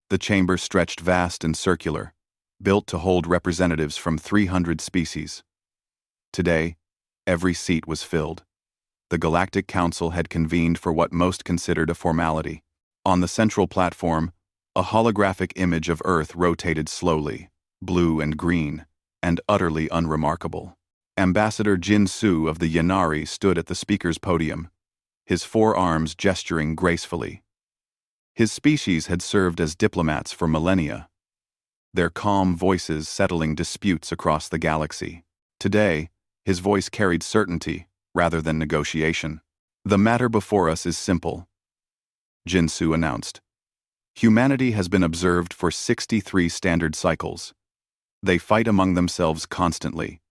The chamber stretched vast and circular, built to hold representatives from 300 species. Today, every seat was filled. The Galactic Council had convened for what most considered a formality. On the central platform, a holographic image of Earth rotated slowly, blue and green, and utterly unremarkable. Ambassador Jin Su of the Yanari stood at the speaker's podium, his forearms gesturing gracefully. His species had served as diplomats for millennia, their calm voices settling disputes across the galaxy. Today, his voice carried certainty rather than negotiation. "The matter before us is simple," Jin Su announced. "Humanity has been observed for 63 standard cycles. They fight among themselves constantly.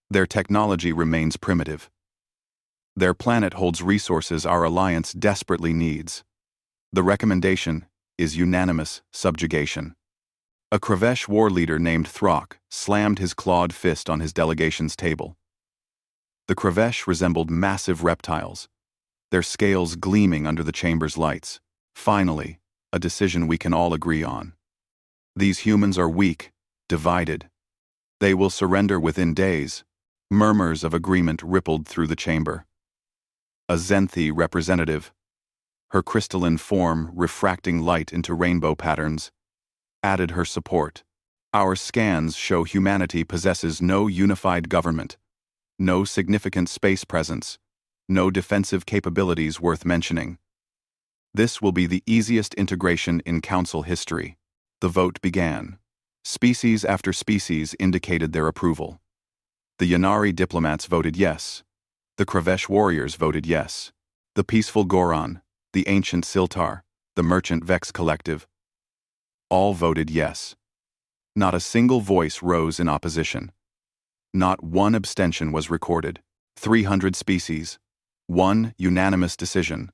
Their technology remains primitive. Their planet holds resources our alliance desperately needs. The recommendation is unanimous subjugation." A Kravesh war leader named Throck slammed his clawed fist on his delegation's table. The Kravesh resembled massive reptiles, their scales gleaming under the chamber's lights. "Finally, a decision we can all agree on. These humans are weak, divided. They will surrender within days." Murmurs of agreement rippled through the chamber. A Zenthi representative, her crystalline form refracting light into rainbow patterns, added her support. "Our scans show humanity possesses no unified government, no significant space presence, no defensive capabilities worth mentioning. This will be the easiest integration in Council history." The vote began. Species after species indicated their approval. The Yanari diplomats voted yes. The Kravesh warriors voted yes. The peaceful Goron, the ancient Siltar, the merchant Vex collective, all voted yes. Not a single voice rose in opposition. Not one abstention was recorded. 300 species. One unanimous decision.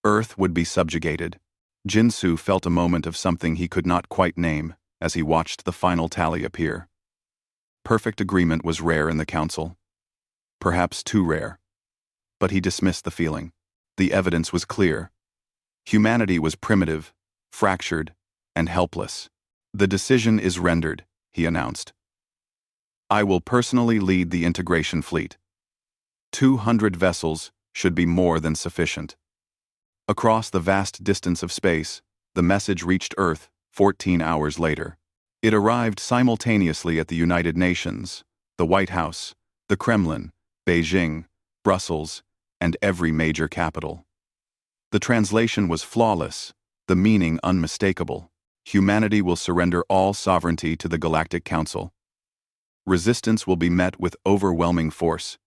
Earth would be subjugated. Jinsu felt a moment of something he could not quite name as he watched the final tally appear. Perfect agreement was rare in the Council. Perhaps too rare. But he dismissed the feeling. The evidence was clear. Humanity was primitive, fractured, and helpless. "The decision is rendered," he announced. "I will personally lead the integration fleet. 200 vessels should be more than sufficient." Across the vast distance of space, the message reached Earth 14 hours later. It arrived simultaneously at the United Nations, the White House, the Kremlin, Beijing, Brussels, and every major capital. The translation was flawless, the meaning unmistakable. Humanity will surrender all sovereignty to the Galactic Council. Resistance will be met with overwhelming force.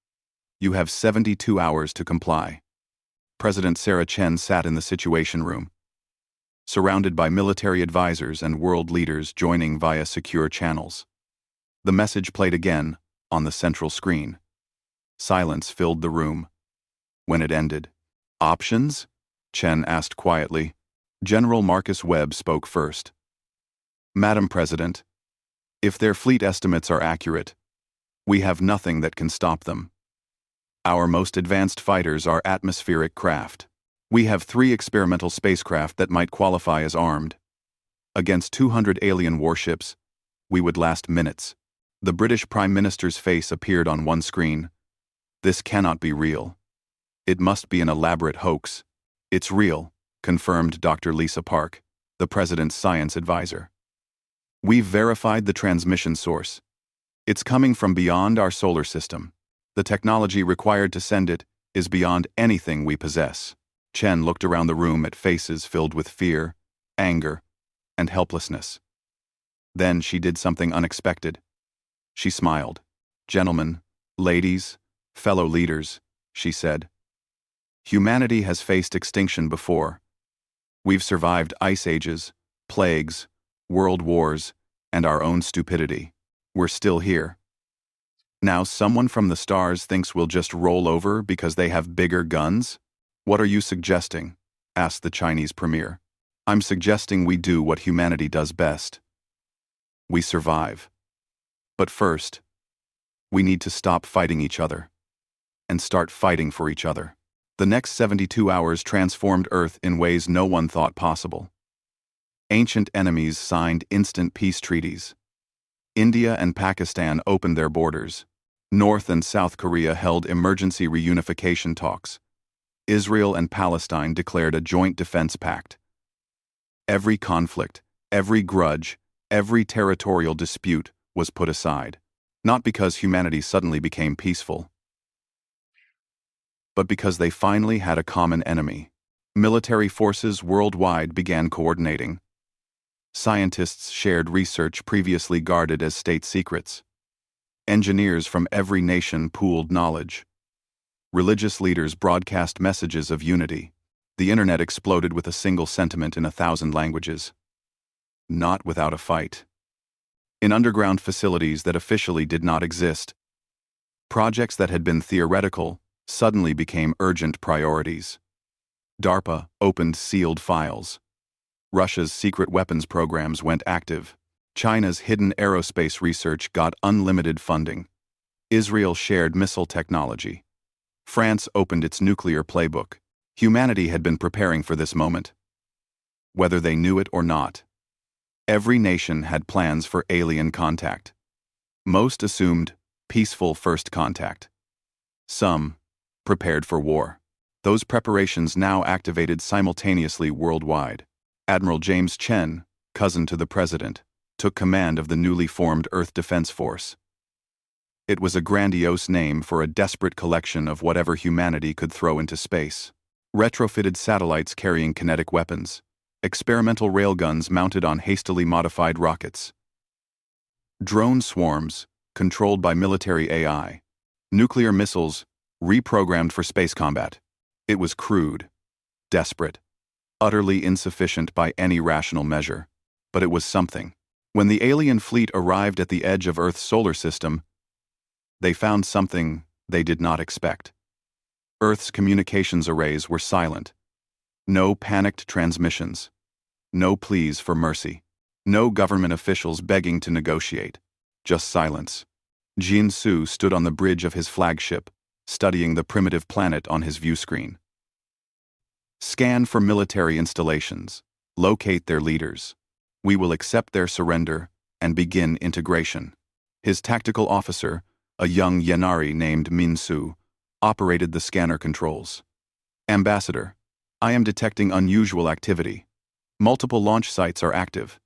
You have 72 hours to comply. President Sarah Chen sat in the Situation Room, surrounded by military advisors and world leaders joining via secure channels. The message played again on the central screen. Silence filled the room. When it ended, "Options?" Chen asked quietly. General Marcus Webb spoke first. "Madam President, if their fleet estimates are accurate, we have nothing that can stop them. Our most advanced fighters are atmospheric craft. We have 3 experimental spacecraft that might qualify as armed. Against 200 alien warships, we would last minutes." The British Prime Minister's face appeared on one screen. "This cannot be real. It must be an elaborate hoax." "It's real," confirmed Dr. Lisa Park, the President's science advisor. "We've verified the transmission source. It's coming from beyond our solar system. The technology required to send it is beyond anything we possess." Chen looked around the room at faces filled with fear, anger, and helplessness. Then she did something unexpected. She smiled. "Gentlemen, ladies, fellow leaders," she said. "Humanity has faced extinction before. We've survived ice ages, plagues, world wars, and our own stupidity. We're still here. Now someone from the stars thinks we'll just roll over because they have bigger guns? What are you suggesting?" asked the Chinese premier. "I'm suggesting we do what humanity does best. We survive. But first, we need to stop fighting each other and start fighting for each other." The next 72 hours transformed Earth in ways no one thought possible. Ancient enemies signed instant peace treaties. India and Pakistan opened their borders. North and South Korea held emergency reunification talks. Israel and Palestine declared a joint defense pact. Every conflict, every grudge, every territorial dispute was put aside, not because humanity suddenly became peaceful, but because they finally had a common enemy. Military forces worldwide began coordinating. Scientists shared research previously guarded as state secrets. Engineers from every nation pooled knowledge. Religious leaders broadcast messages of unity. The internet exploded with a single sentiment in 1,000 languages. Not without a fight. In underground facilities that officially did not exist, projects that had been theoretical suddenly became urgent priorities. DARPA opened sealed files. Russia's secret weapons programs went active. China's hidden aerospace research got unlimited funding. Israel shared missile technology. France opened its nuclear playbook. Humanity had been preparing for this moment. Whether they knew it or not, every nation had plans for alien contact. Most assumed peaceful first contact. Some prepared for war. Those preparations now activated simultaneously worldwide. Admiral James Chen, cousin to the president, took command of the newly formed Earth Defense Force. It was a grandiose name for a desperate collection of whatever humanity could throw into space. Retrofitted satellites carrying kinetic weapons, experimental railguns mounted on hastily modified rockets, drone swarms controlled by military AI, nuclear missiles reprogrammed for space combat. It was crude, desperate, utterly insufficient by any rational measure, but it was something. When the alien fleet arrived at the edge of Earth's solar system, they found something they did not expect. Earth's communications arrays were silent. No panicked transmissions. No pleas for mercy. No government officials begging to negotiate. Just silence. Jin Su stood on the bridge of his flagship, studying the primitive planet on his view screen. Scan for military installations. Locate their leaders. We will accept their surrender and begin integration. His tactical officer, a young Yanari named Min Su, operated the scanner controls. Ambassador, I am detecting unusual activity. Multiple launch sites are active.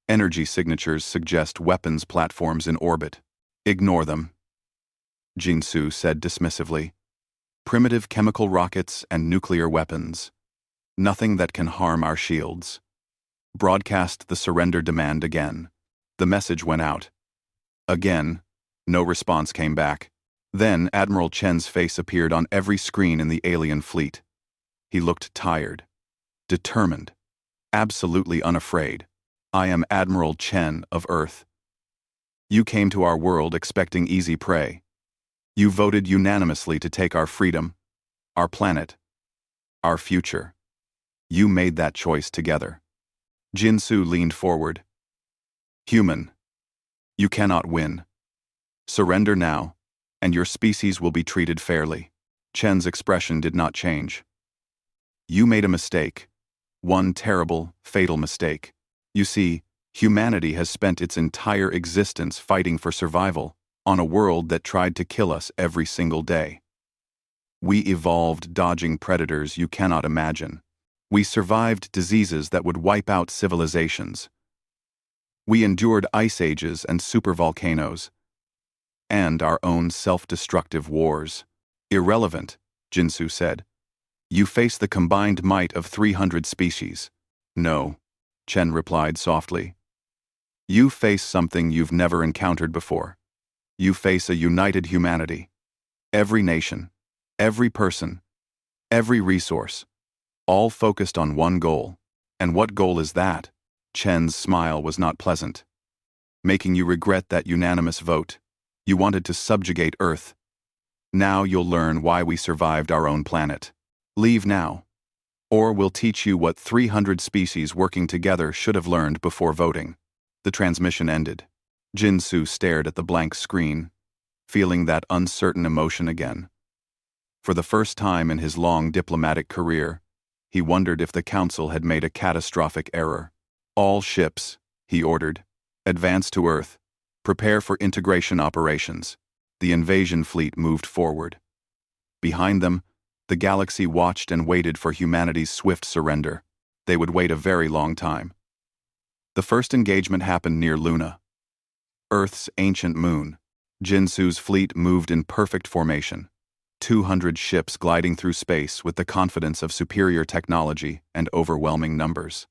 Energy signatures suggest weapons platforms in orbit. Ignore them, Jinsu said dismissively. Primitive chemical rockets and nuclear weapons. Nothing that can harm our shields. Broadcast the surrender demand again. The message went out. Again, no response came back. Then Admiral Chen's face appeared on every screen in the alien fleet. He looked tired, determined, absolutely unafraid. I am Admiral Chen of Earth. You came to our world expecting easy prey. You voted unanimously to take our freedom, our planet, our future. You made that choice together. Jinsu leaned forward. Human, you cannot win. Surrender now, and your species will be treated fairly. Chen's expression did not change. You made a mistake. One terrible, fatal mistake. You see, humanity has spent its entire existence fighting for survival on a world that tried to kill us every single day. We evolved dodging predators you cannot imagine. We survived diseases that would wipe out civilizations. We endured ice ages and supervolcanoes, and our own self-destructive wars. Irrelevant, Jinsu said. You face the combined might of 300 species. No, Chen replied softly. You face something you've never encountered before. You face a united humanity. Every nation, every person, every resource, all focused on one goal. And what goal is that? Chen's smile was not pleasant. Making you regret that unanimous vote. You wanted to subjugate Earth. Now you'll learn why we survived our own planet. Leave now, or we'll teach you what 300 species working together should have learned before voting. The transmission ended. Jinsu stared at the blank screen, feeling that uncertain emotion again. For the first time in his long diplomatic career, he wondered if the council had made a catastrophic error. All ships, he ordered, advance to Earth. Prepare for integration operations. The invasion fleet moved forward. Behind them, the galaxy watched and waited for humanity's swift surrender. They would wait a very long time. The first engagement happened near Luna, Earth's ancient moon. Jinsu's fleet moved in perfect formation. 200 ships gliding through space with the confidence of superior technology and overwhelming numbers.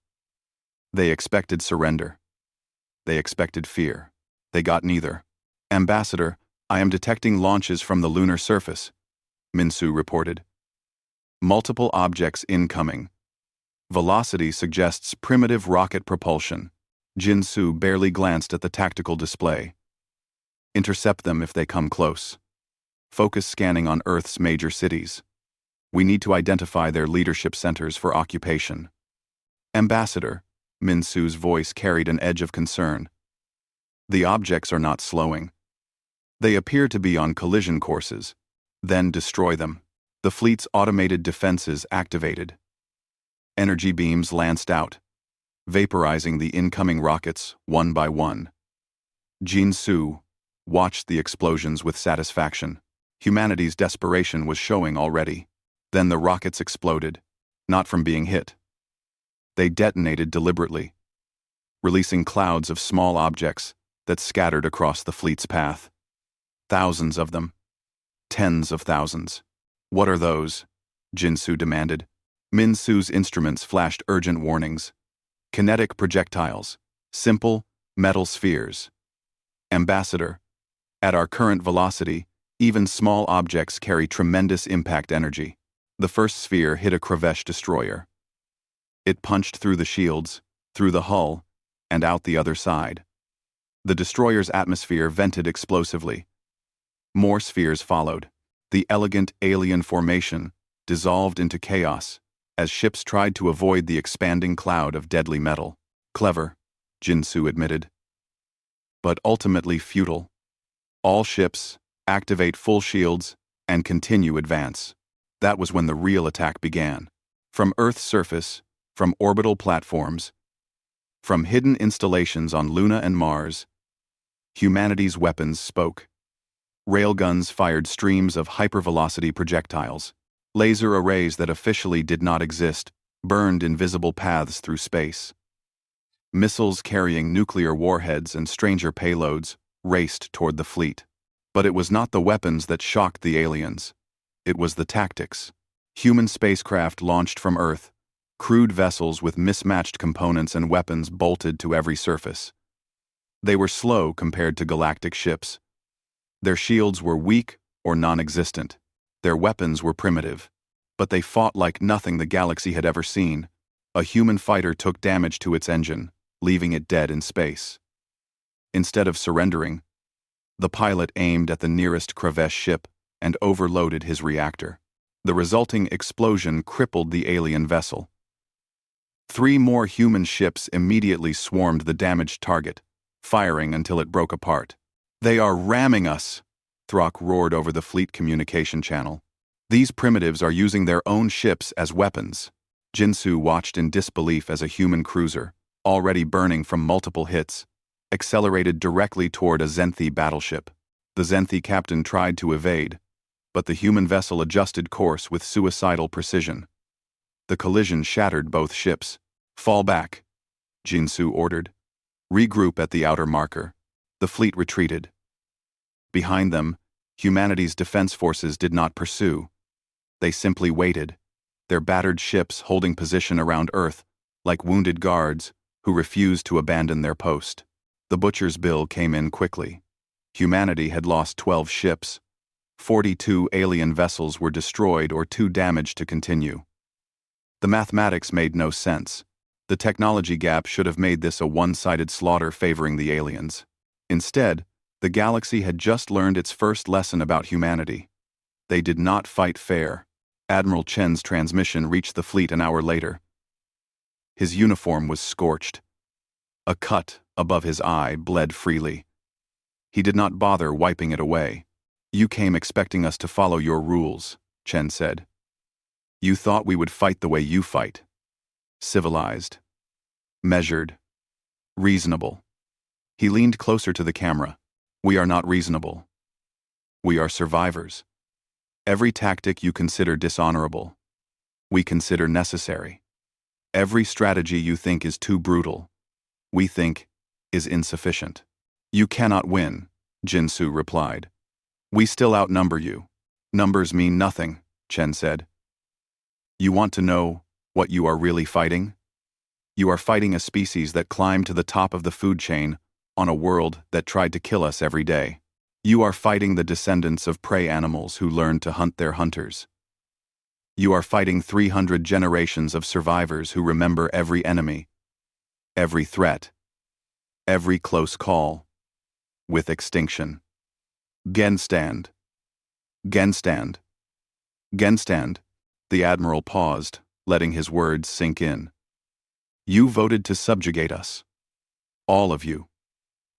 They expected surrender. They expected fear. They got neither. "Ambassador, I am detecting launches from the lunar surface," Minsu reported. "Multiple objects incoming. Velocity suggests primitive rocket propulsion." Jinsu barely glanced at the tactical display. "Intercept them if they come close. Focus scanning on Earth's major cities. We need to identify their leadership centers for occupation." "Ambassador," Minsu's voice carried an edge of concern. "The objects are not slowing. They appear to be on collision courses. Then destroy them." The fleet's automated defenses activated. Energy beams lanced out, vaporizing the incoming rockets one by one. Jinsu watched the explosions with satisfaction. Humanity's desperation was showing already. Then the rockets exploded, not from being hit. They detonated deliberately, releasing clouds of small objects that scattered across the fleet's path. Thousands of them. Tens of thousands. "What are those?" Jinsu demanded. Minsu's instruments flashed urgent warnings. "Kinetic projectiles. Simple, metal spheres." "Ambassador, at our current velocity, even small objects carry tremendous impact energy." The first sphere hit a Kravesh destroyer. It punched through the shields, through the hull, and out the other side. The destroyer's atmosphere vented explosively. More spheres followed. The elegant alien formation dissolved into chaos as ships tried to avoid the expanding cloud of deadly metal. "Clever," Jinsu admitted, "but ultimately futile. All ships, activate full shields, and continue advance." That was when the real attack began. From Earth's surface, from orbital platforms, from hidden installations on Luna and Mars, humanity's weapons spoke. Railguns fired streams of hypervelocity projectiles. Laser arrays that officially did not exist burned invisible paths through space. Missiles carrying nuclear warheads and stranger payloads raced toward the fleet. But it was not the weapons that shocked the aliens. It was the tactics. Human spacecraft launched from Earth, crude vessels with mismatched components and weapons bolted to every surface. They were slow compared to galactic ships. Their shields were weak or non-existent. Their weapons were primitive. But they fought like nothing the galaxy had ever seen. A human fighter took damage to its engine, leaving it dead in space. Instead of surrendering, the pilot aimed at the nearest Kravesh ship and overloaded his reactor. The resulting explosion crippled the alien vessel. 3 more human ships immediately swarmed the damaged target, firing until it broke apart. "They are ramming us," Throck roared over the fleet communication channel. "These primitives are using their own ships as weapons." Jinsu watched in disbelief as a human cruiser, already burning from multiple hits, accelerated directly toward a Zenthi battleship. The Zenthi captain tried to evade, but the human vessel adjusted course with suicidal precision. The collision shattered both ships. "Fall back," Jinsu ordered. "Regroup at the outer marker." The fleet retreated. Behind them, humanity's defense forces did not pursue. They simply waited, their battered ships holding position around Earth like wounded guards who refused to abandon their post. The butcher's bill came in quickly. Humanity had lost 12 ships. 42 alien vessels were destroyed or too damaged to continue. The mathematics made no sense. The technology gap should have made this a one-sided slaughter favoring the aliens. Instead, the galaxy had just learned its first lesson about humanity. They did not fight fair. Admiral Chen's transmission reached the fleet an hour later. His uniform was scorched. A cut above his eye bled freely. He did not bother wiping it away. "You came expecting us to follow your rules," Chen said. "You thought we would fight the way you fight. Civilized. Measured. Reasonable. He leaned closer to the camera. We are not reasonable. We are survivors. Every tactic you consider dishonorable, we consider necessary. Every strategy you think is too brutal, we think is insufficient. You cannot win, Jinsu replied. We still outnumber you. Numbers mean nothing, Chen said. You want to know what you are really fighting? You are fighting a species that climbed to the top of the food chain on a world that tried to kill us every day. You are fighting the descendants of prey animals who learned to hunt their hunters. You are fighting 300 generations of survivors who remember every enemy, every threat, every close call, with extinction. Genstand. Genstand. Genstand. The Admiral paused, letting his words sink in. You voted to subjugate us. All of you.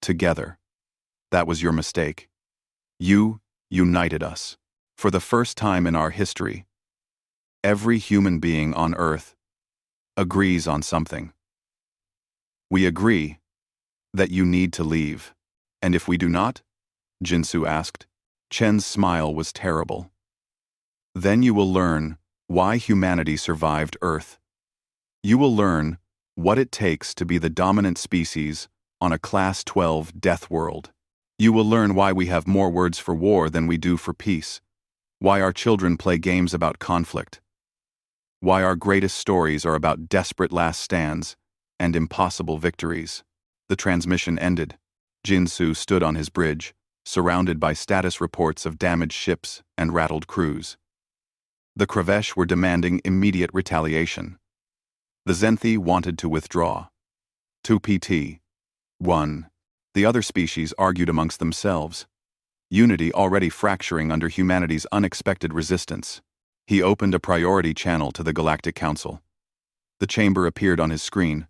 Together. That was your mistake. You united us. For the first time in our history, every human being on Earth agrees on something. We agree that you need to leave. And if we do not? Jinsu asked. Chen's smile was terrible. Then you will learn why humanity survived Earth. You will learn what it takes to be the dominant species on a Class 12 death world. You will learn why we have more words for war than we do for peace, why our children play games about conflict, why our greatest stories are about desperate last stands and impossible victories. The transmission ended. Jinsu stood on his bridge, surrounded by status reports of damaged ships and rattled crews. The Kravesh were demanding immediate retaliation. The Zenthi wanted to withdraw. 2PT. 1. The other species argued amongst themselves, unity already fracturing under humanity's unexpected resistance. He opened a priority channel to the Galactic Council. The chamber appeared on his screen.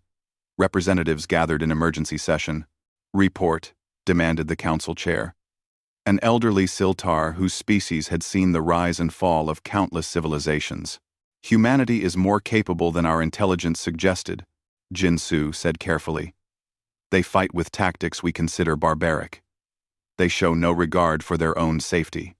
Representatives gathered in emergency session. Report, demanded the council chair. An elderly Siltar whose species had seen the rise and fall of countless civilizations. Humanity is more capable than our intelligence suggested, Jinsu said carefully. They fight with tactics we consider barbaric. They show no regard for their own safety.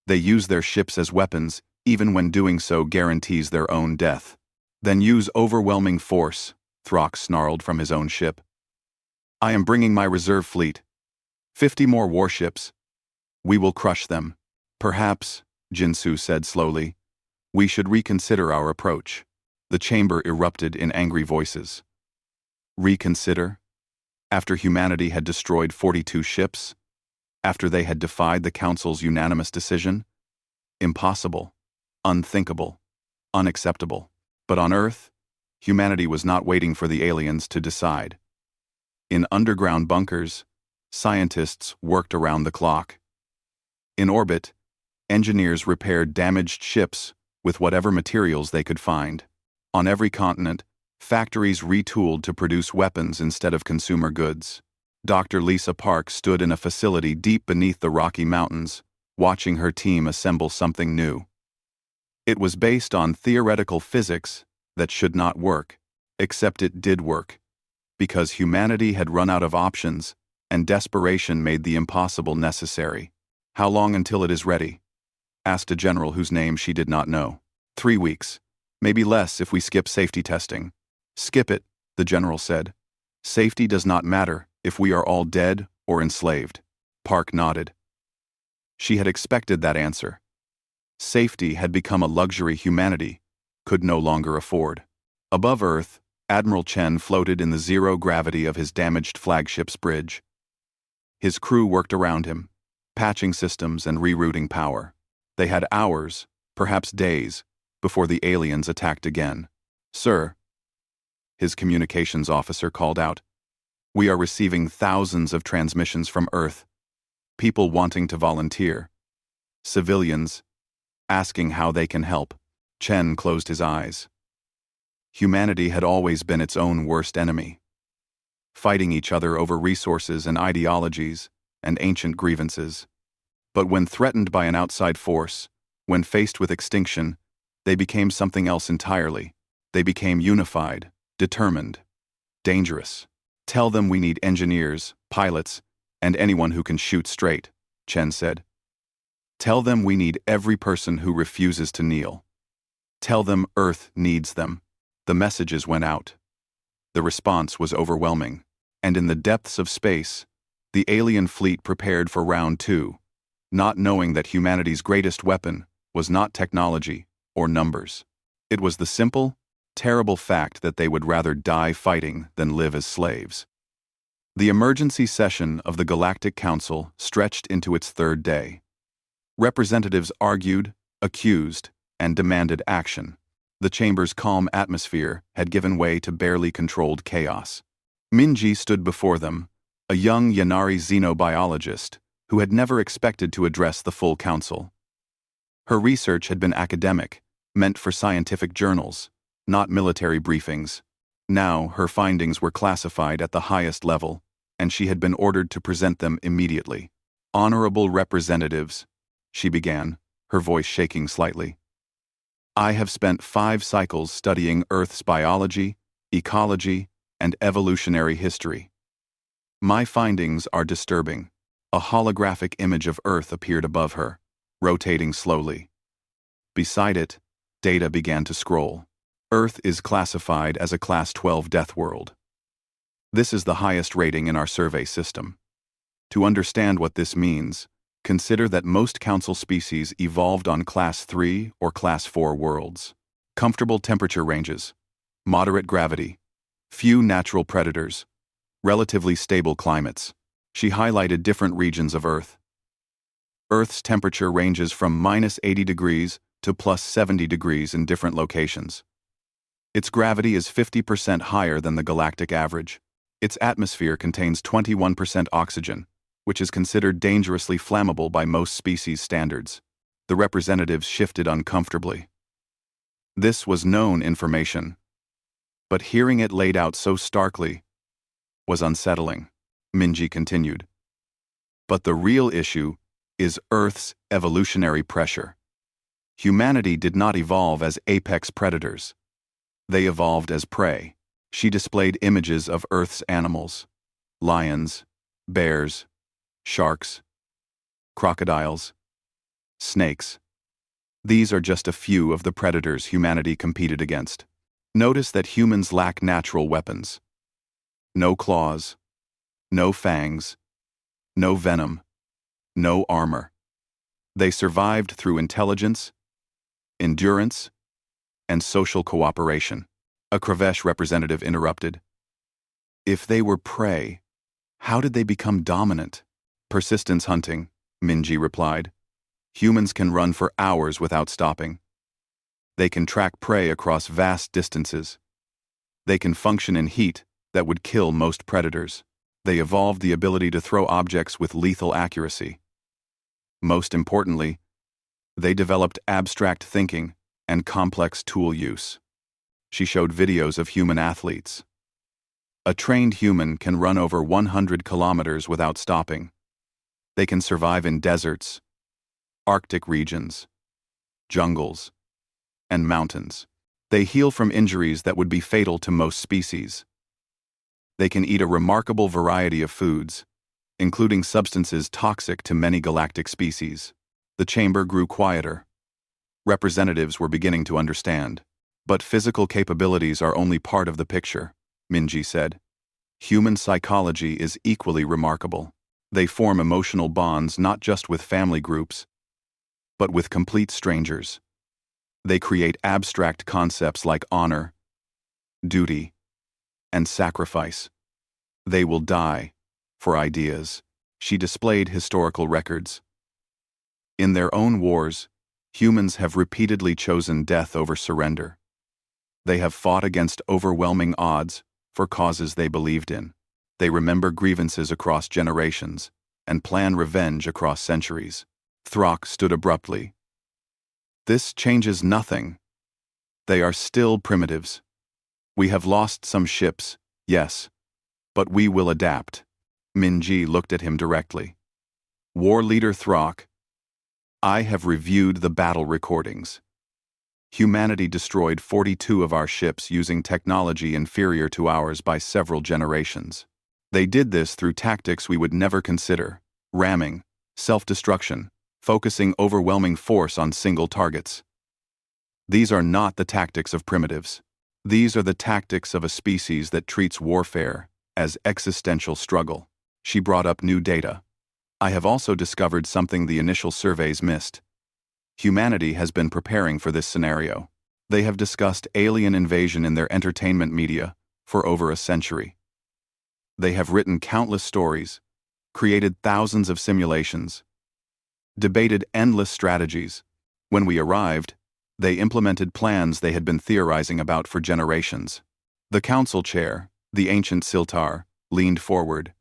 They use their ships as weapons, even when doing so guarantees their own death. Then use overwhelming force, Throck snarled from his own ship. I am bringing my reserve fleet. 50 more warships. We will crush them. Perhaps, Jinsu said slowly, we should reconsider our approach. The chamber erupted in angry voices. Reconsider? After humanity had destroyed 42 ships? After they had defied the Council's unanimous decision? Impossible. Unthinkable. Unacceptable. But on Earth, humanity was not waiting for the aliens to decide. In underground bunkers, scientists worked around the clock. In orbit, engineers repaired damaged ships with whatever materials they could find. On every continent, factories retooled to produce weapons instead of consumer goods. Dr. Lisa Park stood in a facility deep beneath the Rocky Mountains, watching her team assemble something new. It was based on theoretical physics that should not work, except it did work, because humanity had run out of options and desperation made the impossible necessary. How long until it is ready? Asked a general whose name she did not know. 3 weeks. Maybe less if we skip safety testing. Skip it, the general said. Safety does not matter if we are all dead or enslaved. Park nodded. She had expected that answer. Safety had become a luxury humanity could no longer afford. Above Earth, Admiral Chen floated in the zero gravity of his damaged flagship's bridge. His crew worked around him, patching systems and rerouting power. They had hours, perhaps days, before the aliens attacked again. Sir, his communications officer called out, we are receiving thousands of transmissions from Earth. People wanting to volunteer. Civilians, asking how they can help. Chen closed his eyes. Humanity had always been its own worst enemy. Fighting each other over resources and ideologies and ancient grievances. But when threatened by an outside force, when faced with extinction, they became something else entirely. They became unified, determined, dangerous. Tell them we need engineers, pilots, and anyone who can shoot straight, Chen said. Tell them we need every person who refuses to kneel. Tell them Earth needs them. The messages went out. The response was overwhelming, and in the depths of space, the alien fleet prepared for round 2, not knowing that humanity's greatest weapon was not technology or numbers. It was the simple, terrible fact that they would rather die fighting than live as slaves. The emergency session of the Galactic Council stretched into its 3rd day. Representatives argued, accused, and demanded action. The chamber's calm atmosphere had given way to barely controlled chaos. Minji stood before them, a young Yanari xenobiologist who had never expected to address the full council. Her research had been academic, meant for scientific journals, not military briefings. Now her findings were classified at the highest level, and she had been ordered to present them immediately. Honorable representatives, she began, her voice shaking slightly. I have spent 5 cycles studying Earth's biology, ecology, and evolutionary history. My findings are disturbing. A holographic image of Earth appeared above her, rotating slowly. Beside it, data began to scroll. Earth is classified as a Class 12 death world. This is the highest rating in our survey system. To understand what this means, consider that most council species evolved on Class 3 or Class 4 worlds. Comfortable temperature ranges, moderate gravity, few natural predators, relatively stable climates. She highlighted different regions of Earth. Earth's temperature ranges from -80 degrees to +70 degrees in different locations. Its gravity is 50% higher than the galactic average. Its atmosphere contains 21% oxygen, which is considered dangerously flammable by most species standards. The representatives shifted uncomfortably. This was known information, but hearing it laid out so starkly was unsettling. Minji continued. But the real issue is Earth's evolutionary pressure. Humanity did not evolve as apex predators. They evolved as prey. She displayed images of Earth's animals: lions, bears, sharks, crocodiles, snakes. These are just a few of the predators humanity competed against. Notice that humans lack natural weapons. No claws, no fangs, no venom, no armor. They survived through intelligence, endurance, and social cooperation. A Kravesh representative interrupted. If they were prey, how did they become dominant? Persistence hunting, Minji replied. Humans can run for hours without stopping. They can track prey across vast distances. They can function in heat that would kill most predators. They evolved the ability to throw objects with lethal accuracy. Most importantly, they developed abstract thinking and complex tool use. She showed videos of human athletes. A trained human can run over 100 kilometers without stopping. They can survive in deserts, Arctic regions, jungles, and mountains. They heal from injuries that would be fatal to most species. They can eat a remarkable variety of foods, including substances toxic to many galactic species. The chamber grew quieter. Representatives were beginning to understand. But physical capabilities are only part of the picture, Minji said. Human psychology is equally remarkable. They form emotional bonds not just with family groups, but with complete strangers. They create abstract concepts like honor, duty, and sacrifice. They will die for ideas. She displayed historical records. In their own wars, humans have repeatedly chosen death over surrender. They have fought against overwhelming odds for causes they believed in. They remember grievances across generations and plan revenge across centuries. Throck stood abruptly. This changes nothing. They are still primitives. We have lost some ships, yes, but we will adapt. Minji looked at him directly. War Leader Throck, I have reviewed the battle recordings. Humanity destroyed 42 of our ships using technology inferior to ours by several generations. They did this through tactics we would never consider: ramming, self-destruction, focusing overwhelming force on single targets. These are not the tactics of primitives. These are the tactics of a species that treats warfare as existential struggle. She brought up new data. I have also discovered something the initial surveys missed. Humanity has been preparing for this scenario. They have discussed alien invasion in their entertainment media for over a century. They have written countless stories, created thousands of simulations, debated endless strategies. When we arrived, they implemented plans they had been theorizing about for generations. The council chair, the ancient Siltar, leaned forward.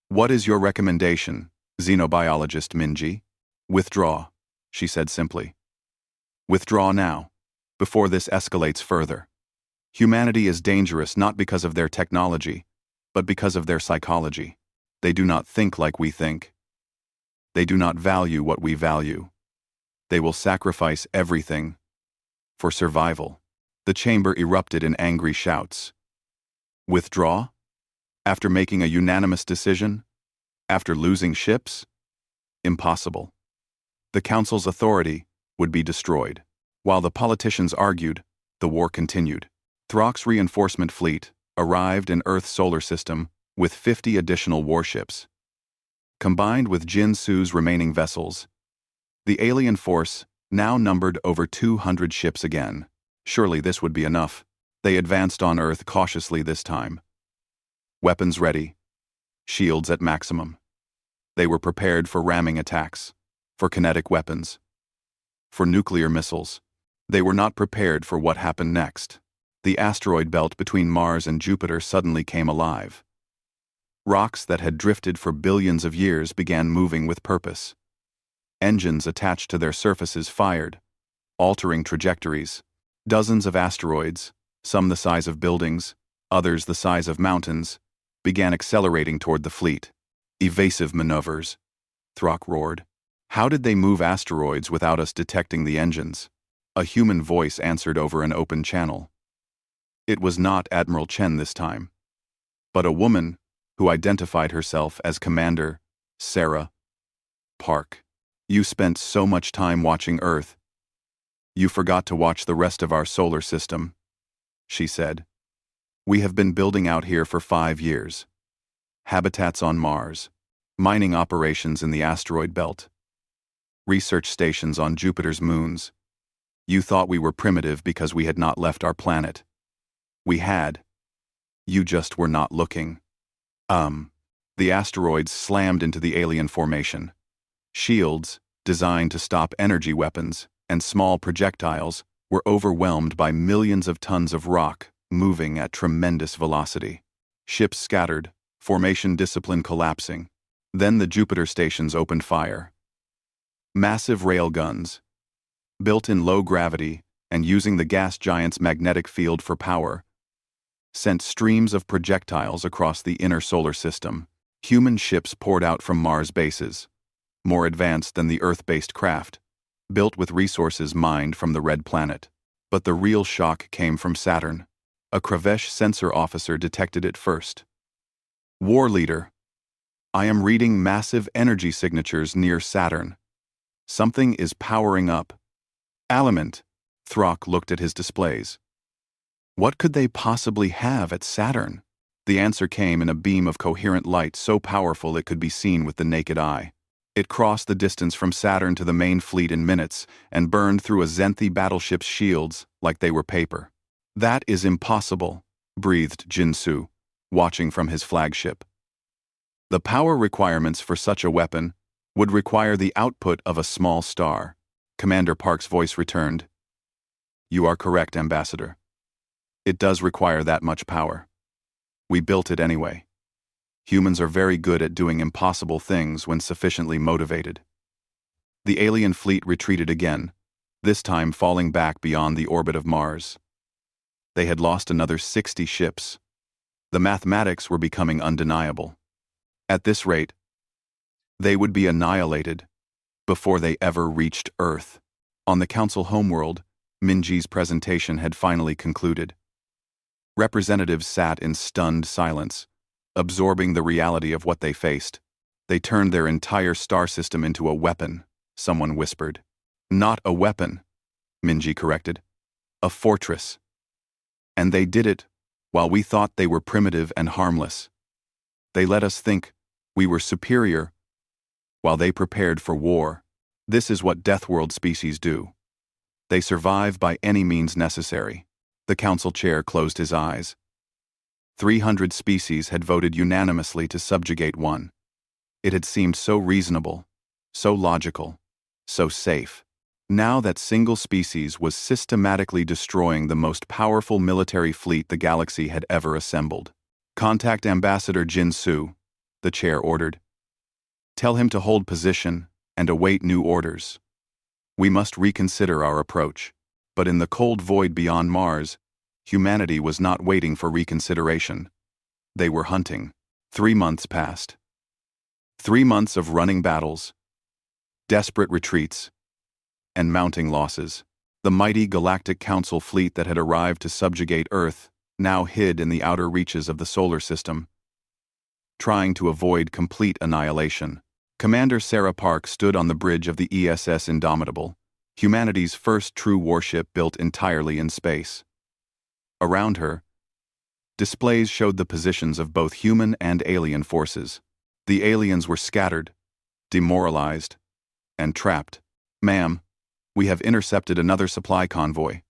"What is your recommendation, xenobiologist Minji?" "Withdraw," she said simply. "Withdraw now, before this escalates further. Humanity is dangerous not because of their technology, but because of their psychology. They do not think like we think. They do not value what we value. They will sacrifice everything for survival." The chamber erupted in angry shouts. Withdraw? After making a unanimous decision? After losing ships? Impossible. The council's authority would be destroyed. While the politicians argued, the war continued. Throck's reinforcement fleet arrived in Earth's solar system with 50 additional warships. Combined with Jin Su's remaining vessels, the alien force now numbered over 200 ships again. Surely this would be enough. They advanced on Earth cautiously this time. Weapons ready. Shields at maximum. They were prepared for ramming attacks, for kinetic weapons, for nuclear missiles. They were not prepared for what happened next. The asteroid belt between Mars and Jupiter suddenly came alive. Rocks that had drifted for billions of years began moving with purpose. Engines attached to their surfaces fired, altering trajectories. Dozens of asteroids, some the size of buildings, others the size of mountains, began accelerating toward the fleet. "Evasive maneuvers," Throck roared. "How did they move asteroids without us detecting the engines?" A human voice answered over an open channel. It was not Admiral Chen this time, but a woman who identified herself as Commander Sarah Park. "You spent so much time watching Earth. You forgot to watch the rest of our solar system," she said. "We have been building out here for 5 years. Habitats on Mars, mining operations in the asteroid belt, research stations on Jupiter's moons. You thought we were primitive because we had not left our planet. We had. You just were not looking." The asteroids slammed into the alien formation. Shields, designed to stop energy weapons, and small projectiles were overwhelmed by millions of tons of rock moving at tremendous velocity. Ships scattered, formation discipline collapsing. Then the Jupiter stations opened fire. Massive railguns, built in low gravity and using the gas giant's magnetic field for power, sent streams of projectiles across the inner solar system. Human ships poured out from Mars bases, more advanced than the Earth-based craft, built with resources mined from the Red Planet. But the real shock came from Saturn. A Kravesh sensor officer detected it first. "War leader, I am reading massive energy signatures near Saturn. Something is powering up." "Element," Throck looked at his displays. "What could they possibly have at Saturn?" The answer came in a beam of coherent light so powerful it could be seen with the naked eye. It crossed the distance from Saturn to the main fleet in minutes and burned through a Zenthi battleship's shields like they were paper. "That is impossible," breathed Jinsu, watching from his flagship. "The power requirements for such a weapon would require the output of a small star." Commander Park's voice returned. "You are correct, Ambassador. It does require that much power. We built it anyway. Humans are very good at doing impossible things when sufficiently motivated." The alien fleet retreated again, this time falling back beyond the orbit of Mars. They had lost another 60 ships. The mathematics were becoming undeniable. At this rate, they would be annihilated before they ever reached Earth. On the Council homeworld, Minji's presentation had finally concluded. Representatives sat in stunned silence, absorbing the reality of what they faced. They turned their entire star system into a weapon, someone whispered. Not a weapon, Minji corrected. A fortress. And they did it while we thought they were primitive and harmless. They let us think we were superior while they prepared for war. This is what Deathworld species do. They survive by any means necessary. The council chair closed his eyes. 300 species had voted unanimously to subjugate one. It had seemed so reasonable, so logical, so safe. Now that single species was systematically destroying the most powerful military fleet the galaxy had ever assembled. Contact Ambassador Jin Su, the chair ordered. Tell him to hold position and await new orders. We must reconsider our approach. But in the cold void beyond Mars, humanity was not waiting for reconsideration. They were hunting. 3 months passed. 3 months of running battles, desperate retreats, and mounting losses. The mighty Galactic Council fleet that had arrived to subjugate Earth now hid in the outer reaches of the solar system, trying to avoid complete annihilation. Commander Sarah Park stood on the bridge of the ESS Indomitable, humanity's first true warship built entirely in space. Around her, displays showed the positions of both human and alien forces. The aliens were scattered, demoralized, and trapped. Ma'am, we have intercepted another supply convoy,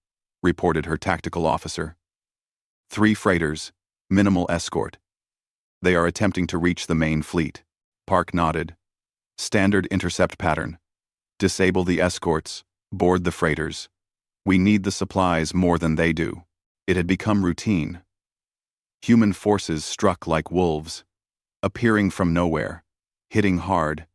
reported her tactical officer. 3 freighters, minimal escort. They are attempting to reach the main fleet. Park nodded. Standard intercept pattern. Disable the escorts, board the freighters. We need the supplies more than they do. It had become routine. Human forces struck like wolves, appearing from nowhere, hitting hard,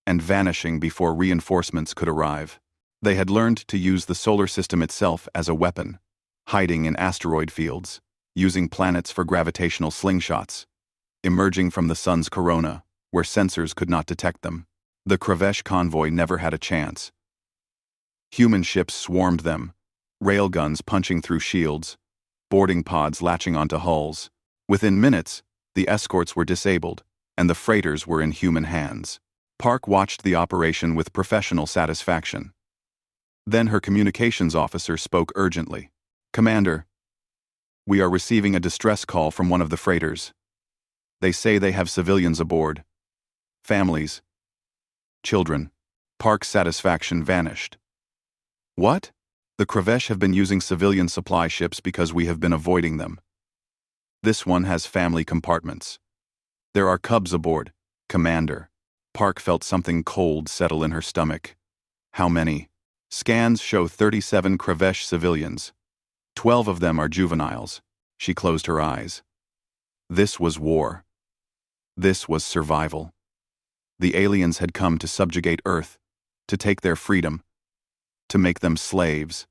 and vanishing before reinforcements could arrive. They had learned to use the solar system itself as a weapon, hiding in asteroid fields, using planets for gravitational slingshots, emerging from the sun's corona, where sensors could not detect them. The Kravesh convoy never had a chance. Human ships swarmed them, railguns punching through shields, boarding pods latching onto hulls. Within minutes, the escorts were disabled, and the freighters were in human hands. Park watched the operation with professional satisfaction. Then her communications officer spoke urgently. Commander, we are receiving a distress call from one of the freighters. They say they have civilians aboard. Families. Children. Park's satisfaction vanished. What? The Kravesh have been using civilian supply ships because we have been avoiding them. This one has family compartments. There are cubs aboard, Commander. Park felt something cold settle in her stomach. How many? Scans show 37 Kravesh civilians. 12 of them are juveniles. She closed her eyes. This was war. This was survival. The aliens had come to subjugate Earth, to take their freedom, to make them slaves.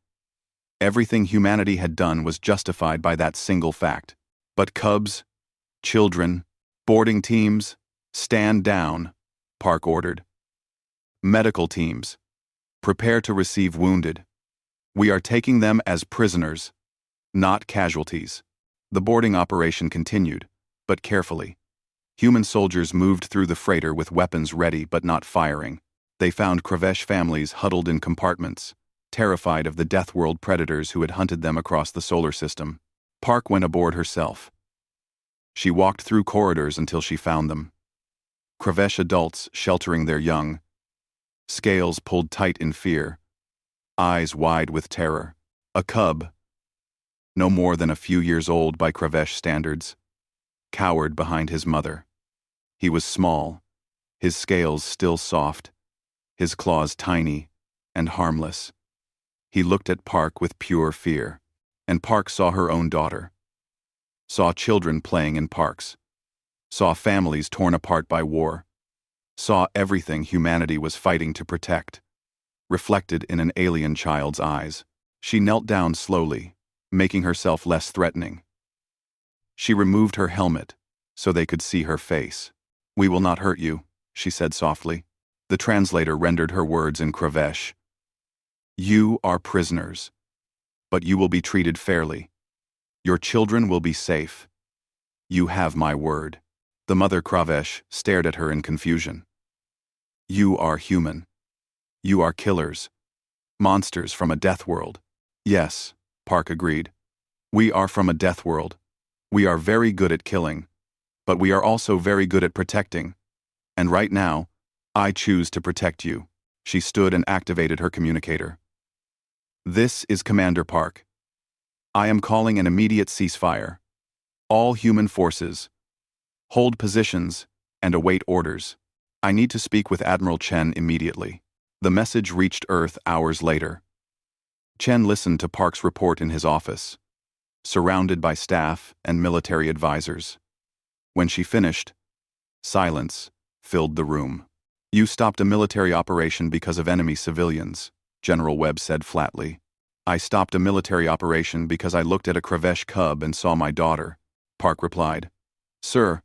Everything humanity had done was justified by that single fact. But cubs, children, boarding teams, stand down, Park ordered. Medical teams, prepare to receive wounded. We are taking them as prisoners, not casualties. The boarding operation continued, but carefully. Human soldiers moved through the freighter with weapons ready but not firing. They found Kravesh families huddled in compartments, terrified of the Deathworld predators who had hunted them across the solar system. Park went aboard herself. She walked through corridors until she found them. Kravesh adults sheltering their young, scales pulled tight in fear, eyes wide with terror. A cub, no more than a few years old by Kravesh standards, cowered behind his mother. He was small, his scales still soft, his claws tiny and harmless. He looked at Park with pure fear, and Park saw her own daughter, saw children playing in parks, saw families torn apart by war, saw everything humanity was fighting to protect, reflected in an alien child's eyes. She knelt down slowly, making herself less threatening. She removed her helmet so they could see her face. We will not hurt you, she said softly. The translator rendered her words in Kravesh. You are prisoners, but you will be treated fairly. Your children will be safe. You have my word. The mother Kravesh stared at her in confusion. You are human. You are killers. Monsters from a death world. Yes, Park agreed. We are from a death world. We are very good at killing, but we are also very good at protecting. And right now, I choose to protect you. She stood and activated her communicator. This is Commander Park. I am calling an immediate ceasefire. All human forces, hold positions, and await orders. I need to speak with Admiral Chen immediately. The message reached Earth hours later. Chen listened to Park's report in his office, surrounded by staff and military advisors. When she finished, silence filled the room. You stopped a military operation because of enemy civilians, General Webb said flatly. I stopped a military operation because I looked at a Kravesh cub and saw my daughter, Park replied. Sir,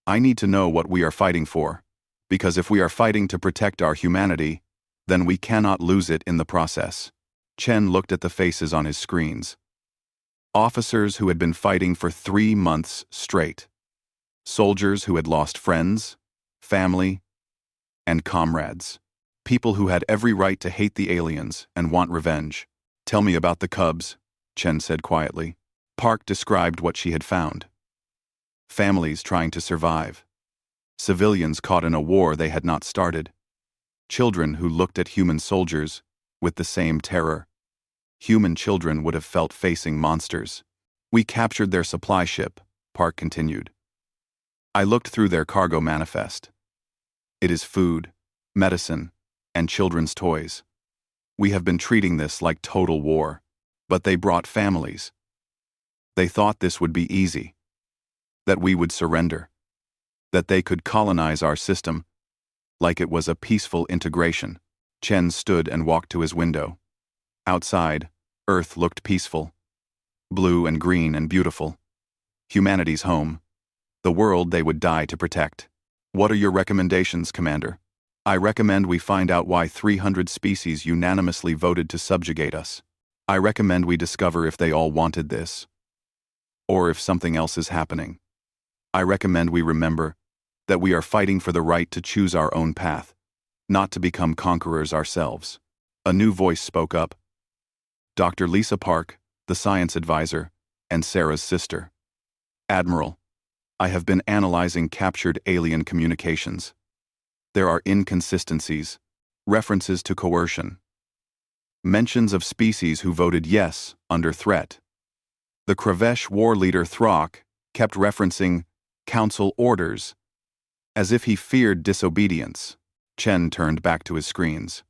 I need to know what we are fighting for, because if we are fighting to protect our humanity, then we cannot lose it in the process. Chen looked at the faces on his screens. Officers who had been fighting for 3 months straight. Soldiers who had lost friends, family, and comrades. People who had every right to hate the aliens and want revenge. Tell me about the cubs, Chen said quietly. Park described what she had found. Families trying to survive. Civilians caught in a war they had not started. Children who looked at human soldiers with the same terror. Human children would have felt facing monsters. We captured their supply ship, Park continued. I looked through their cargo manifest. It is food, medicine, and children's toys. We have been treating this like total war, but they brought families. They thought this would be easy, that we would surrender, that they could colonize our system like it was a peaceful integration. Chen stood and walked to his window. Outside, Earth looked peaceful, blue and green and beautiful. Humanity's home, the world they would die to protect. What are your recommendations, Commander? I recommend we find out why 300 species unanimously voted to subjugate us. I recommend we discover if they all wanted this, or if something else is happening. I recommend we remember that we are fighting for the right to choose our own path, not to become conquerors ourselves. A new voice spoke up. Dr. Lisa Park, the science advisor, and Sarah's sister. Admiral, I have been analyzing captured alien communications. There are inconsistencies, references to coercion, mentions of species who voted yes under threat. The Kravesh war leader Throck kept referencing council orders, as if he feared disobedience. Chen turned back to his screens.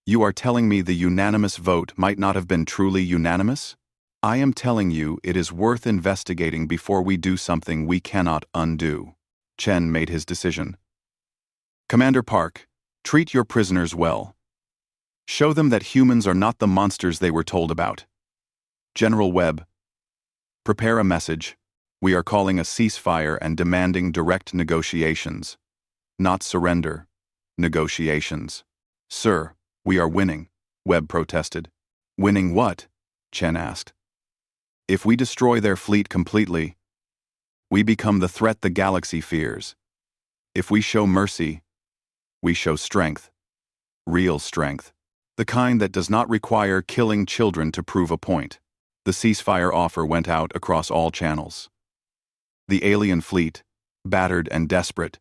You are telling me the unanimous vote might not have been truly unanimous? I am telling you it is worth investigating before we do something we cannot undo. Chen made his decision. Commander Park, treat your prisoners well. Show them that humans are not the monsters they were told about. General Webb, prepare a message. We are calling a ceasefire and demanding direct negotiations. Not surrender. Negotiations. Sir, we are winning, Webb protested. Winning what? Chen asked. If we destroy their fleet completely, we become the threat the galaxy fears. If we show mercy, we show strength. Real strength. The kind that does not require killing children to prove a point. The ceasefire offer went out across all channels. The alien fleet, battered and desperate,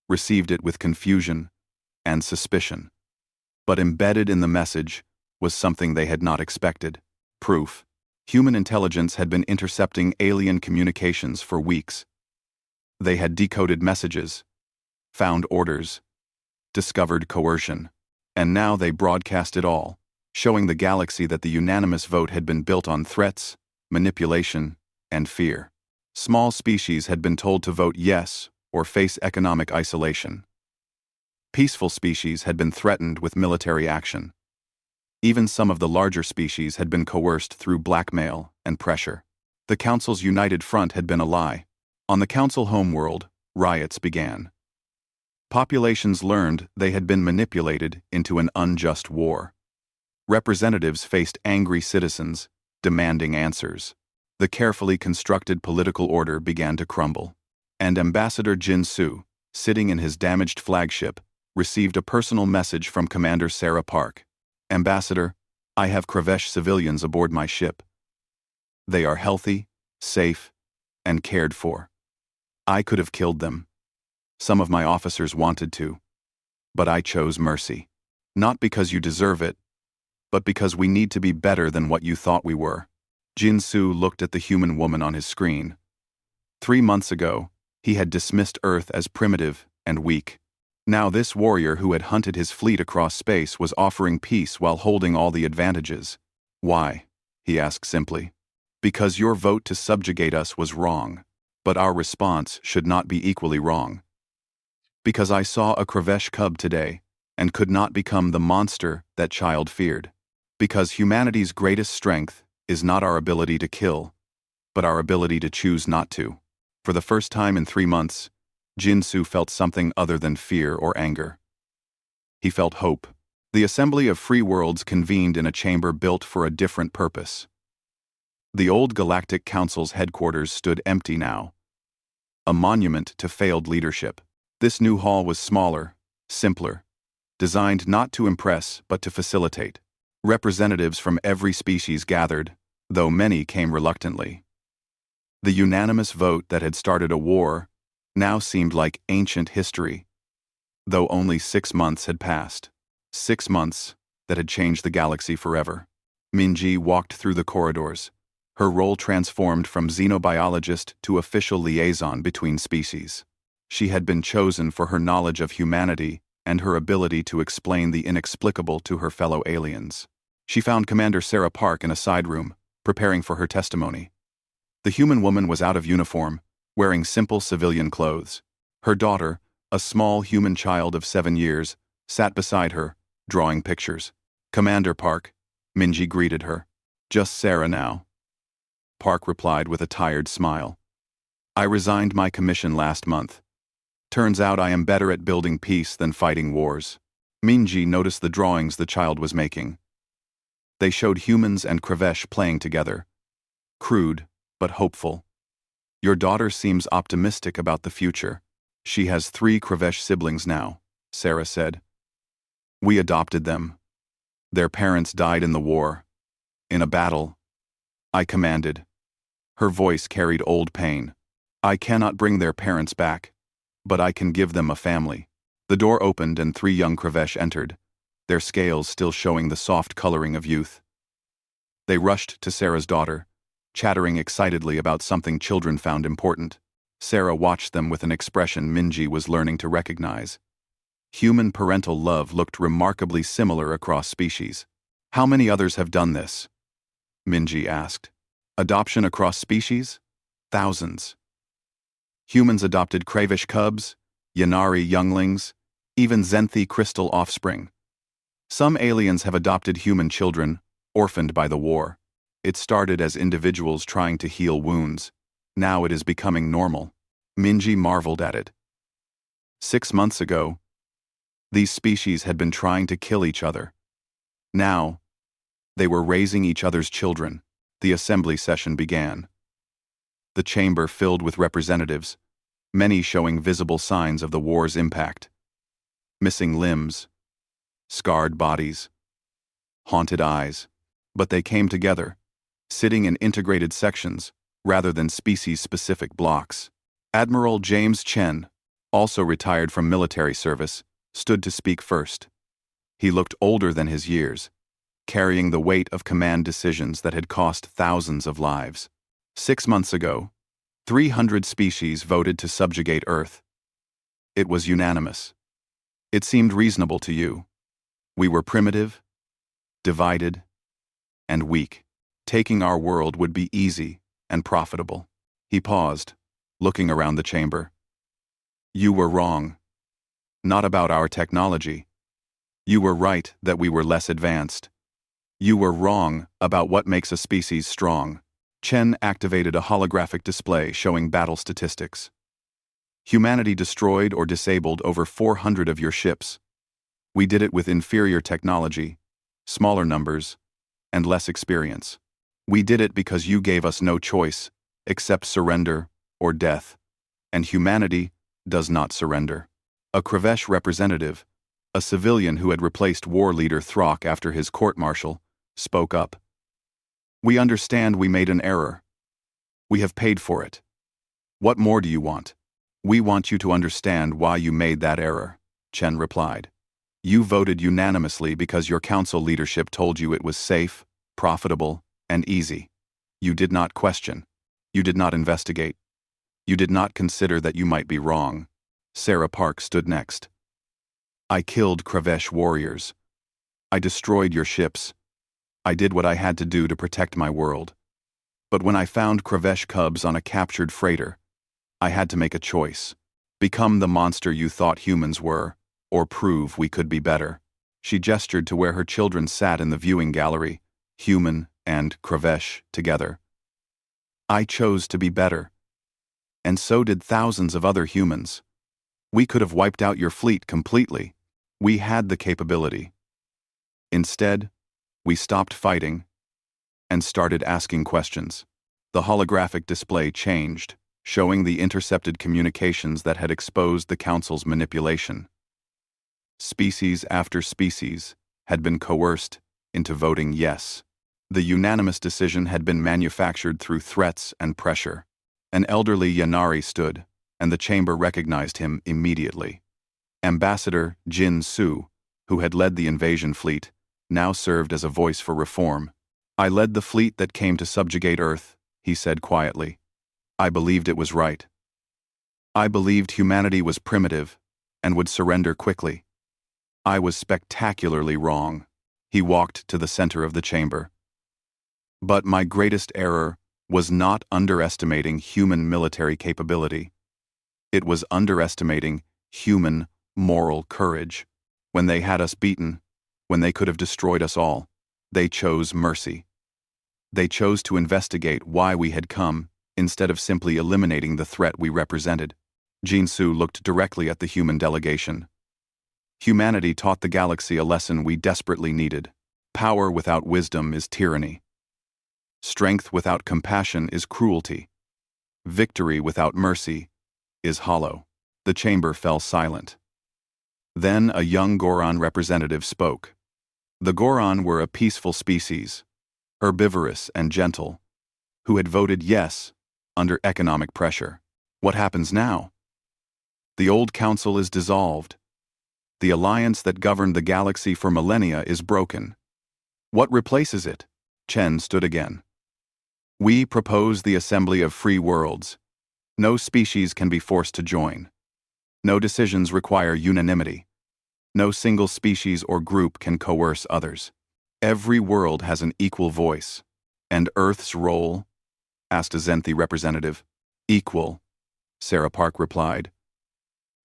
received it with confusion and suspicion. But embedded in the message was something they had not expected. Proof. Human intelligence had been intercepting alien communications for weeks. They had decoded messages, found orders, discovered coercion, and now they broadcast it all, showing the galaxy that the unanimous vote had been built on threats, manipulation, and fear. Small species had been told to vote yes or face economic isolation. Peaceful species had been threatened with military action. Even some of the larger species had been coerced through blackmail and pressure. The Council's united front had been a lie. On the Council homeworld, riots began. Populations learned they had been manipulated into an unjust war. Representatives faced angry citizens, demanding answers. The carefully constructed political order began to crumble. And Ambassador Jin Su, sitting in his damaged flagship, received a personal message from Commander Sarah Park. Ambassador, I have Kravesh civilians aboard my ship. They are healthy, safe, and cared for. I could have killed them. Some of my officers wanted to. But I chose mercy. Not because you deserve it, but because we need to be better than what you thought we were. Jin Su looked at the human woman on his screen. 3 months ago, he had dismissed Earth as primitive and weak. Now this warrior who had hunted his fleet across space was offering peace while holding all the advantages. Why? He asked simply. Because your vote to subjugate us was wrong, but our response should not be equally wrong. Because I saw a Kravesh cub today, and could not become the monster that child feared. Because humanity's greatest strength is not our ability to kill, but our ability to choose not to. For the first time in 3 months, Jin Su felt something other than fear or anger. He felt hope. The Assembly of Free Worlds convened in a chamber built for a different purpose. The old Galactic Council's headquarters stood empty now, a monument to failed leadership. This new hall was smaller, simpler, designed not to impress but to facilitate. Representatives from every species gathered, though many came reluctantly. The unanimous vote that had started a war now seemed like ancient history, though only 6 months had passed. 6 months that had changed the galaxy forever. Minji walked through the corridors, her role transformed from xenobiologist to official liaison between species. She had been chosen for her knowledge of humanity and her ability to explain the inexplicable to her fellow aliens. She found Commander Sarah Park in a side room, preparing for her testimony. The human woman was out of uniform, wearing simple civilian clothes. Her daughter, a small human child of 7 years, sat beside her, drawing pictures. Commander Park, Minji greeted her. Just Sarah now. Park replied with a tired smile. I resigned my commission last month. Turns out I am better at building peace than fighting wars. Minji noticed the drawings the child was making. They showed humans and Kravesh playing together. Crude, but hopeful. Your daughter seems optimistic about the future. She has 3 Kravesh siblings now, Sarah said. We adopted them. Their parents died in the war. In a battle. I commanded. Her voice carried old pain. I cannot bring their parents back, but I can give them a family. The door opened and 3 young Kravesh entered, their scales still showing the soft coloring of youth. They rushed to Sarah's daughter, chattering excitedly about something children found important. Sarah watched them with an expression Minji was learning to recognize. Human parental love looked remarkably similar across species. How many others have done this? Minji asked. Adoption across species? Thousands. Humans adopted Kravesh cubs, Yanari younglings, even Zenthi crystal offspring. Some aliens have adopted human children, orphaned by the war. It started as individuals trying to heal wounds. Now it is becoming normal. Minji marveled at it. 6 months ago, these species had been trying to kill each other. Now, they were raising each other's children. The assembly session began. The chamber filled with representatives, many showing visible signs of the war's impact. Missing limbs, scarred bodies, haunted eyes. But they came together, sitting in integrated sections rather than species-specific blocks. Admiral James Chen, also retired from military service, stood to speak first. He looked older than his years, carrying the weight of command decisions that had cost thousands of lives. 6 months ago, 300 species voted to subjugate Earth. It was unanimous. It seemed reasonable to you. We were primitive, divided, and weak. Taking our world would be easy and profitable. He paused, looking around the chamber. You were wrong. Not about our technology. You were right that we were less advanced. You were wrong about what makes a species strong. Chen activated a holographic display showing battle statistics. Humanity destroyed or disabled over 400 of your ships. We did it with inferior technology, smaller numbers, and less experience. We did it because you gave us no choice, except surrender or death. and humanity does not surrender. A Kravesh representative, a civilian who had replaced war leader Throck after his court-martial, spoke up. "We understand we made an error. We have paid for it. What more do you want?" "We want you to understand why you made that error," Chen replied. "You voted unanimously because your council leadership told you it was safe, profitable, and easy. You did not question. You did not investigate. You did not consider that you might be wrong." Sarah Park stood next. "I killed Kravesh warriors. I destroyed your ships. I did what I had to do to protect my world. But when I found Kravesh cubs on a captured freighter, I had to make a choice. Become the monster you thought humans were, or prove we could be better." She gestured to where her children sat in the viewing gallery, human and Kravesh together. "I chose to be better. And so did thousands of other humans. We could have wiped out your fleet completely. We had the capability. Instead, we stopped fighting and started asking questions." The holographic display changed, showing the intercepted communications that had exposed the Council's manipulation. Species after species had been coerced into voting yes. The unanimous decision had been manufactured through threats and pressure. An elderly Yanari stood, and the chamber recognized him immediately. Ambassador Jin Su, who had led the invasion fleet, now served as a voice for reform. "I led the fleet that came to subjugate Earth," he said quietly. "I believed it was right. I believed humanity was primitive and would surrender quickly. I was spectacularly wrong." He walked to the center of the chamber. "But my greatest error was not underestimating human military capability. It was underestimating human moral courage. When they had us beaten, when they could have destroyed us all, they chose mercy. They chose to investigate why we had come, instead of simply eliminating the threat we represented." Jinsu looked directly at the human delegation. "Humanity taught the galaxy a lesson we desperately needed. Power without wisdom is tyranny. Strength without compassion is cruelty. Victory without mercy is hollow." The chamber fell silent. Then a young Goron representative spoke. The Goron were a peaceful species, herbivorous and gentle, who had voted yes under economic pressure. What happens now? The old council is dissolved. The alliance that governed the galaxy for millennia is broken. What replaces it? Chen stood again. "We propose the assembly of free worlds. No species can be forced to join. No decisions require unanimity. No single species or group can coerce others. Every world has an equal voice. And Earth's role?" asked a Zenthi representative. "Equal," Sarah Park replied.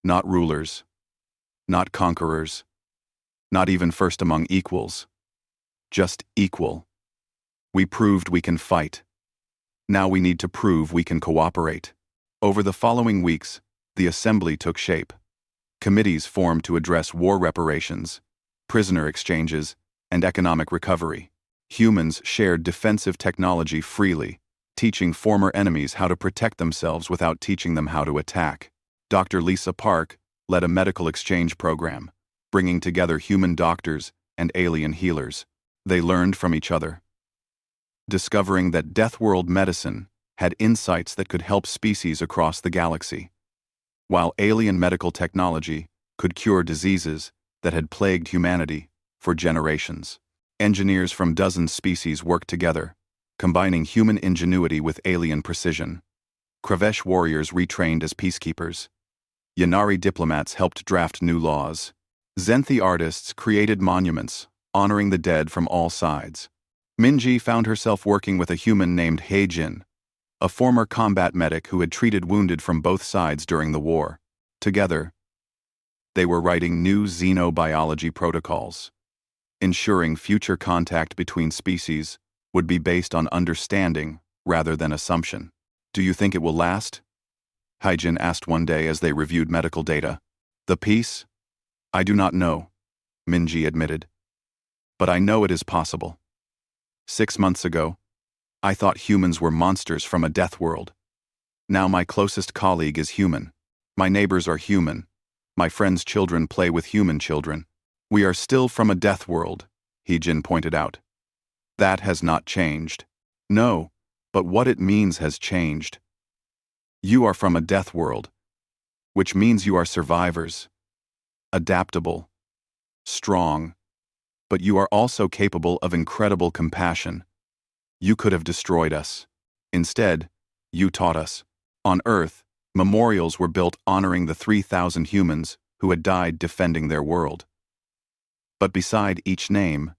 "Not rulers. Not conquerors. Not even first among equals. Just equal. We proved we can fight. Now we need to prove we can cooperate." Over the following weeks, the assembly took shape. Committees formed to address war reparations, prisoner exchanges, and economic recovery. Humans shared defensive technology freely, teaching former enemies how to protect themselves without teaching them how to attack. Dr. Lisa Park led a medical exchange program, bringing together human doctors and alien healers. They learned from each other, discovering that Deathworld medicine had insights that could help species across the galaxy, while alien medical technology could cure diseases that had plagued humanity for generations. Engineers from dozens species worked together, combining human ingenuity with alien precision. Kravesh warriors retrained as peacekeepers. Yanari diplomats helped draft new laws. Zenthi artists created monuments, honoring the dead from all sides. Minji found herself working with a human named Heijin, a former combat medic who had treated wounded from both sides during the war. Together, they were writing new xenobiology protocols, ensuring future contact between species would be based on understanding rather than assumption. "Do you think it will last?" Heijin asked one day as they reviewed medical data. "The peace? I do not know," Minji admitted. "But I know it is possible. 6 months ago, I thought humans were monsters from a death world. Now my closest colleague is human. My neighbors are human. My friends' children play with human children. We are still from a death world, Heejin pointed out. That has not changed. No, but what it means has changed. You are from a death world, which means you are survivors. Adaptable. Strong. But you are also capable of incredible compassion. You could have destroyed us. Instead, you taught us. On Earth, memorials were built honoring the 3,000 humans who had died defending their world. But beside each name,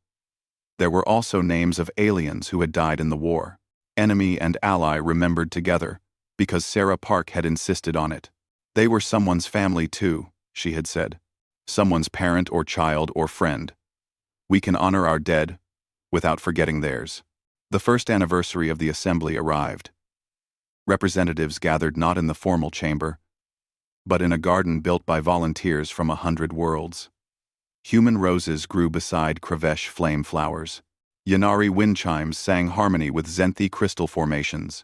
there were also names of aliens who had died in the war. Enemy and ally remembered together, because Sarah Park had insisted on it. They were someone's family too, she had said. Someone's parent or child or friend. We can honor our dead without forgetting theirs. The first anniversary of the assembly arrived. Representatives gathered not in the formal chamber, but in a garden built by volunteers from 100 worlds. Human roses grew beside Kravesh flame flowers. Yanari wind chimes sang harmony with Zenthi crystal formations.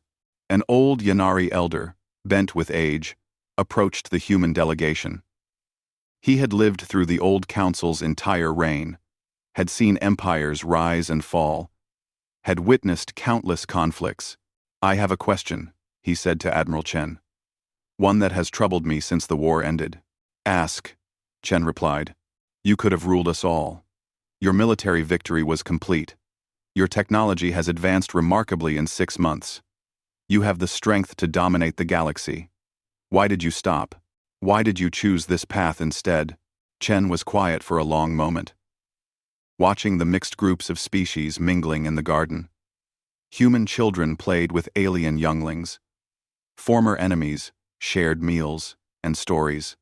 An old Yanari elder, bent with age, approached the human delegation. He had lived through the old council's entire reign, had seen empires rise and fall, had witnessed countless conflicts. I have a question, he said to Admiral Chen. One that has troubled me since the war ended. Ask, Chen replied. You could have ruled us all. Your military victory was complete. Your technology has advanced remarkably in 6 months. You have the strength to dominate the galaxy. Why did you stop? Why did you choose this path instead? Chen was quiet for a long moment, watching the mixed groups of species mingling in the garden. Human children played with alien younglings. Former enemies shared meals and stories.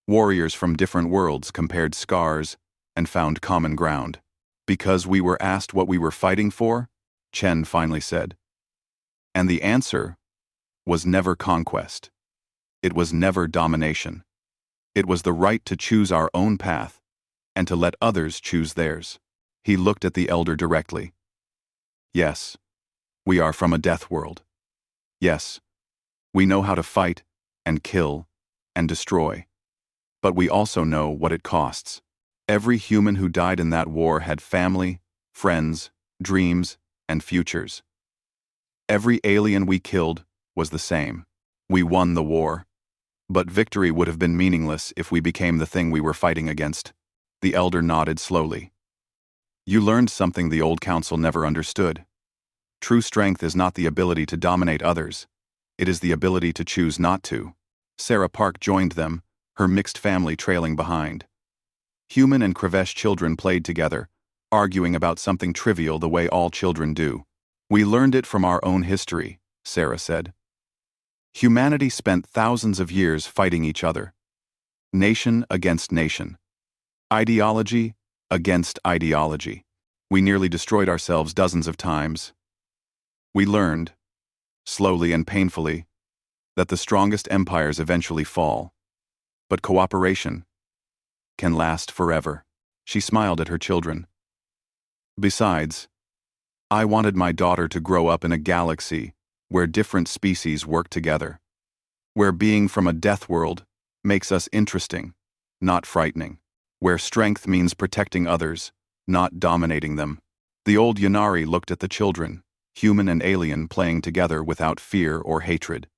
Warriors from different worlds compared scars and found common ground. Because we were asked what we were fighting for, Chen finally said. And the answer was never conquest. It was never domination. It was the right to choose our own path and to let others choose theirs. He looked at the elder directly. Yes, we are from a death world. Yes, we know how to fight and kill and destroy. But we also know what it costs. Every human who died in that war had family, friends, dreams, and futures. Every alien we killed was the same. We won the war. But victory would have been meaningless if we became the thing we were fighting against. The elder nodded slowly. You learned something the old council never understood. True strength is not the ability to dominate others. It is the ability to choose not to. Sarah Park joined them, her mixed family trailing behind. Human and Kravesh children played together, arguing about something trivial the way all children do. We learned it from our own history, Sarah said. Humanity spent thousands of years fighting each other. Nation against nation. Ideology against ideology. We nearly destroyed ourselves dozens of times. We learned, slowly and painfully, that the strongest empires eventually fall. But cooperation can last forever. She smiled at her children. Besides, I wanted my daughter to grow up in a galaxy where different species work together, where being from a death world makes us interesting, not frightening, where strength means protecting others, not dominating them. The old Yanari looked at the children, human and alien playing together without fear or hatred.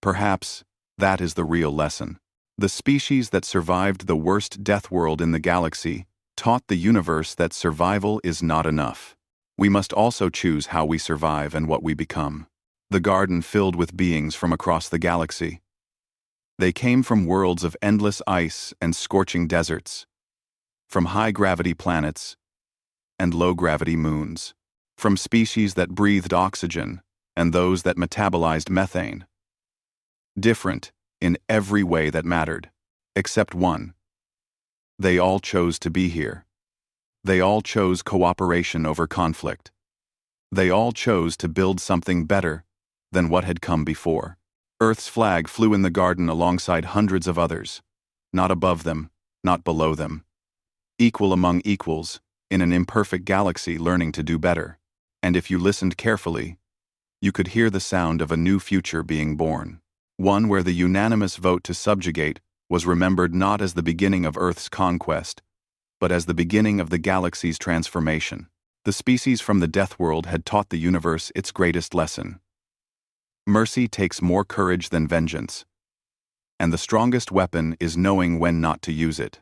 Perhaps that is the real lesson. The species that survived the worst death world in the galaxy taught the universe that survival is not enough. We must also choose how we survive and what we become. The garden filled with beings from across the galaxy. They came from worlds of endless ice and scorching deserts, from high-gravity planets and low-gravity moons, from species that breathed oxygen and those that metabolized methane. Different in every way that mattered, except one. They all chose to be here. They all chose cooperation over conflict. They all chose to build something better than what had come before. Earth's flag flew in the garden alongside hundreds of others, not above them, not below them. Equal among equals, in an imperfect galaxy learning to do better. And if you listened carefully, you could hear the sound of a new future being born. One where the unanimous vote to subjugate was remembered not as the beginning of Earth's conquest, but as the beginning of the galaxy's transformation. The species from the Death World had taught the universe its greatest lesson. Mercy takes more courage than vengeance, and the strongest weapon is knowing when not to use it.